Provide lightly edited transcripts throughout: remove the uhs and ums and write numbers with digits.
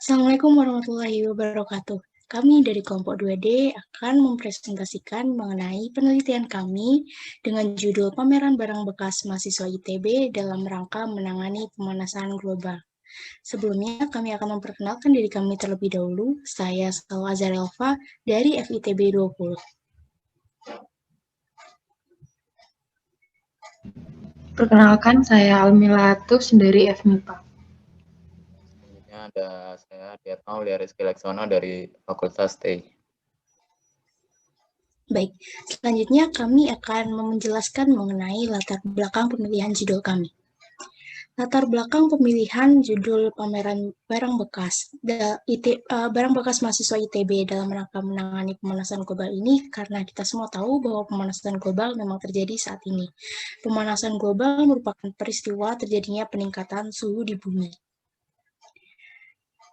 Assalamualaikum warahmatullahi wabarakatuh. Kami dari kelompok 2D akan mempresentasikan mengenai penelitian kami dengan judul Pameran Barang Bekas Mahasiswa ITB dalam rangka menangani pemanasan global. Sebelumnya, kami akan memperkenalkan diri kami terlebih dahulu. Saya Salwa Azarelva dari FITB 20. Perkenalkan, saya Almila Atus dari FMIPA. Selanjutnya ada saya Diatma Ulia Rizky Laksono dari Fakultas TI. Baik, selanjutnya kami akan menjelaskan mengenai latar belakang pemilihan judul kami. Latar belakang pemilihan judul pameran barang bekas barang bekas mahasiswa ITB dalam rangka menangani pemanasan global ini karena kita semua tahu bahwa pemanasan global memang terjadi saat ini. Pemanasan global merupakan peristiwa terjadinya peningkatan suhu di bumi.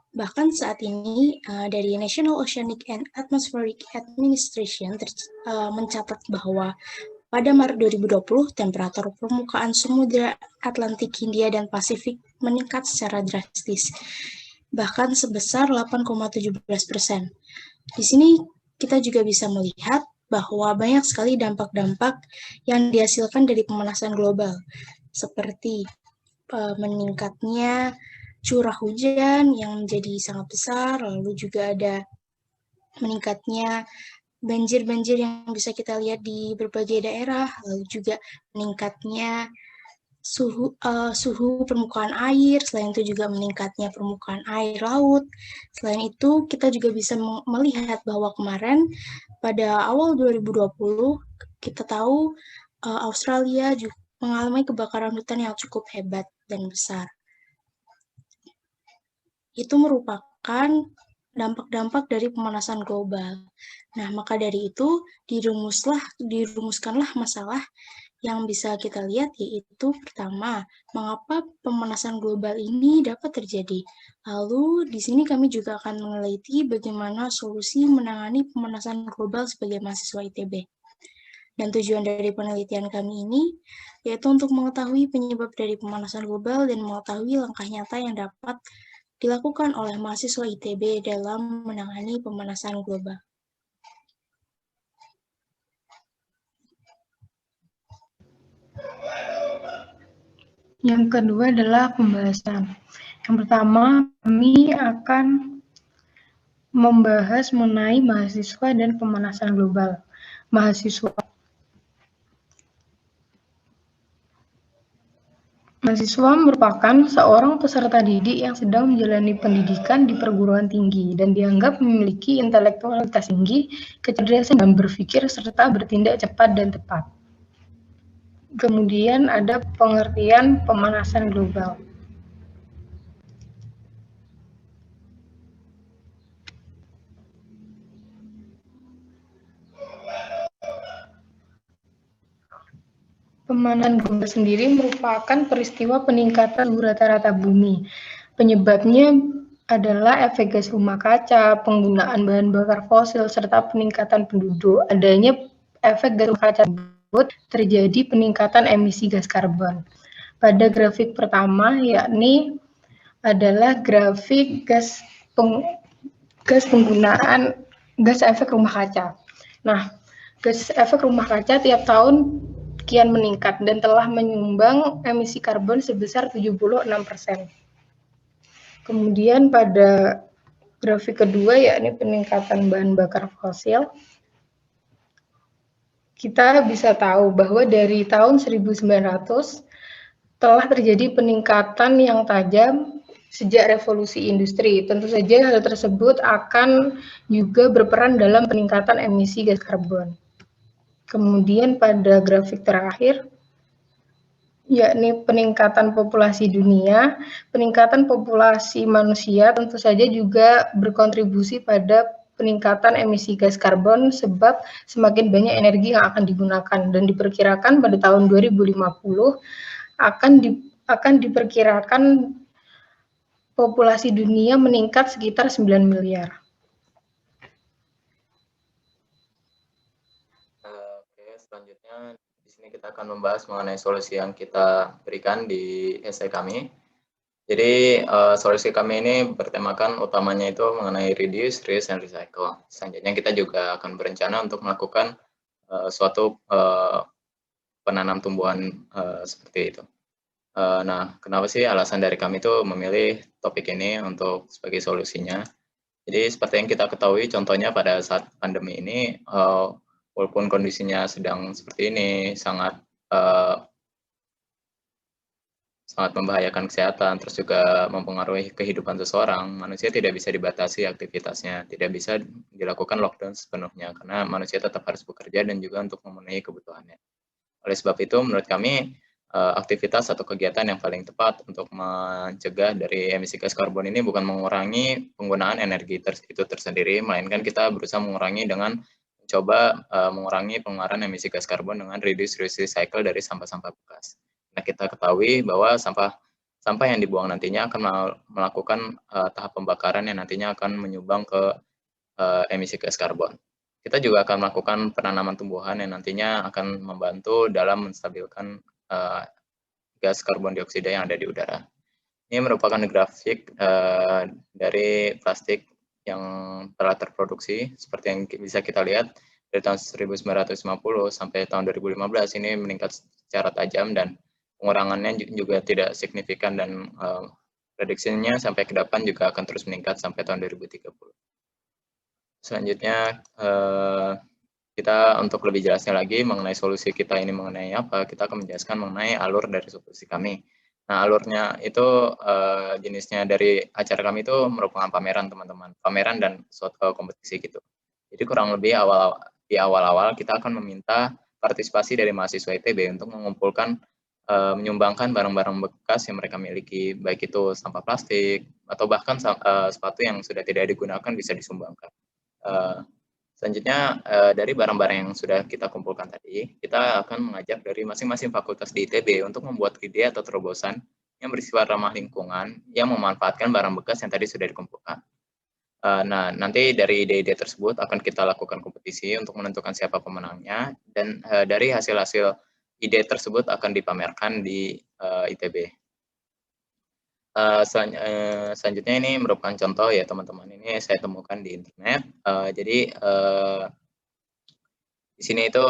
Bahkan saat ini dari National Oceanic and Atmospheric Administration mencatat bahwa pada Maret 2020, temperatur permukaan Samudra Atlantik, Hindia, dan Pasifik meningkat secara drastis, bahkan sebesar 8,17%. Di sini kita juga bisa melihat bahwa banyak sekali dampak-dampak yang dihasilkan dari pemanasan global, seperti meningkatnya curah hujan yang menjadi sangat besar, lalu juga ada meningkatnya banjir-banjir yang bisa kita lihat di berbagai daerah, lalu juga meningkatnya suhu permukaan air, selain itu juga meningkatnya permukaan air laut. Selain itu, kita juga bisa melihat bahwa kemarin pada awal 2020, kita tahu Australia juga mengalami kebakaran hutan yang cukup hebat dan besar. Itu merupakan dampak-dampak dari pemanasan global. Nah, maka dari itu dirumuskanlah masalah yang bisa kita lihat, yaitu pertama, mengapa pemanasan global ini dapat terjadi. Lalu di sini kami juga akan meneliti bagaimana solusi menangani pemanasan global sebagai mahasiswa ITB. Dan tujuan dari penelitian kami ini yaitu untuk mengetahui penyebab dari pemanasan global dan mengetahui langkah nyata yang dapat dilakukan oleh mahasiswa ITB dalam menangani pemanasan global. Yang kedua adalah pembahasan. Yang pertama, kami akan membahas mengenai mahasiswa dan pemanasan global. Mahasiswa merupakan seorang peserta didik yang sedang menjalani pendidikan di perguruan tinggi dan dianggap memiliki intelektualitas tinggi, kecerdasan dalam berpikir, serta bertindak cepat dan tepat. Kemudian ada pengertian pemanasan global. Pemanasan global sendiri merupakan peristiwa peningkatan suhu rata-rata bumi. Penyebabnya adalah efek gas rumah kaca, penggunaan bahan bakar fosil, serta peningkatan penduduk. Adanya efek gas rumah kaca tersebut terjadi peningkatan emisi gas karbon. Pada grafik pertama, yakni adalah grafik gas penggunaan gas efek rumah kaca. Nah, gas efek rumah kaca tiap tahun kian meningkat dan telah menyumbang emisi karbon sebesar 76%. Kemudian pada grafik kedua, yakni peningkatan bahan bakar fosil, kita bisa tahu bahwa dari tahun 1900 telah terjadi peningkatan yang tajam sejak revolusi industri. Tentu saja hal tersebut akan juga berperan dalam peningkatan emisi gas karbon. Kemudian pada grafik terakhir, yakni peningkatan populasi dunia, peningkatan populasi manusia tentu saja juga berkontribusi pada peningkatan emisi gas karbon sebab semakin banyak energi yang akan digunakan dan diperkirakan pada tahun 2050 akan diperkirakan populasi dunia meningkat sekitar 9 miliar. Selanjutnya di sini kita akan membahas mengenai solusi yang kita berikan di esai kami. Jadi solusi kami ini bertemakan utamanya itu mengenai reduce, reuse, and recycle. Selanjutnya kita juga akan berencana untuk melakukan suatu penanam tumbuhan seperti itu. Nah, kenapa sih alasan dari kami itu memilih topik ini untuk sebagai solusinya? Jadi seperti yang kita ketahui, contohnya pada saat pandemi ini, walaupun kondisinya sedang seperti ini, sangat membahayakan kesehatan, terus juga mempengaruhi kehidupan seseorang, manusia tidak bisa dibatasi aktivitasnya, tidak bisa dilakukan lockdown sepenuhnya, karena manusia tetap harus bekerja dan juga untuk memenuhi kebutuhannya. Oleh sebab itu, menurut kami, aktivitas atau kegiatan yang paling tepat untuk mencegah dari emisi gas karbon ini bukan mengurangi penggunaan energi itu tersendiri, melainkan kita berusaha mengurangi dengan mencoba mengurangi pengeluaran emisi gas karbon dengan reduce, reuse, recycle dari sampah-sampah bekas. Nah, kita ketahui bahwa sampah yang dibuang nantinya akan melakukan tahap pembakaran yang nantinya akan menyumbang ke emisi gas karbon. Kita juga akan melakukan penanaman tumbuhan yang nantinya akan membantu dalam menstabilkan gas karbon dioksida yang ada di udara. Ini merupakan grafik dari plastik yang telah terproduksi, seperti yang bisa kita lihat dari tahun 1950 sampai tahun 2015 ini meningkat secara tajam dan pengurangannya juga tidak signifikan dan prediksinya sampai ke depan juga akan terus meningkat sampai tahun 2030. Selanjutnya kita untuk lebih jelasnya lagi mengenai solusi kita ini mengenai apa, kita akan menjelaskan mengenai alur dari solusi kami. Nah, alurnya itu jenisnya dari acara kami itu merupakan pameran teman-teman, pameran dan suatu kompetisi gitu. Jadi kurang lebih di awal-awal kita akan meminta partisipasi dari mahasiswa ITB untuk mengumpulkan menyumbangkan barang-barang bekas yang mereka miliki, baik itu sampah plastik atau bahkan sepatu yang sudah tidak digunakan bisa disumbangkan. Selanjutnya dari barang-barang yang sudah kita kumpulkan tadi, kita akan mengajak dari masing-masing fakultas di ITB untuk membuat ide atau terobosan yang bersifat ramah lingkungan yang memanfaatkan barang bekas yang tadi sudah dikumpulkan. Nah, nanti dari ide-ide tersebut akan kita lakukan kompetisi untuk menentukan siapa pemenangnya, dan dari hasil-hasil ide tersebut akan dipamerkan di ITB. Selanjutnya ini merupakan contoh ya teman-teman, ini saya temukan di internet. Jadi di sini itu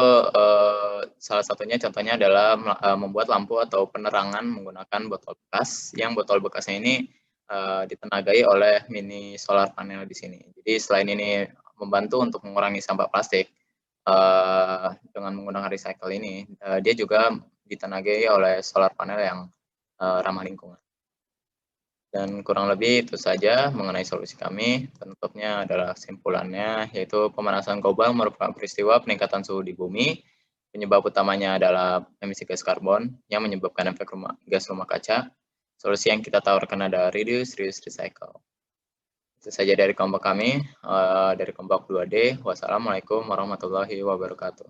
salah satunya contohnya adalah membuat lampu atau penerangan menggunakan botol bekas, yang botol bekasnya ini ditenagai oleh mini solar panel di sini. Jadi selain ini membantu untuk mengurangi sampah plastik dengan menggunakan recycle ini, dia juga ditenagai oleh solar panel yang ramah lingkungan. Dan kurang lebih itu saja mengenai solusi kami. Penutupnya adalah kesimpulannya, yaitu pemanasan global merupakan peristiwa peningkatan suhu di bumi. Penyebab utamanya adalah emisi gas karbon yang menyebabkan efek gas rumah kaca. Solusi yang kita tawarkan adalah reduce, reuse, recycle. Itu saja dari kelompok kami, dari kelompok 2D. Wassalamualaikum warahmatullahi wabarakatuh.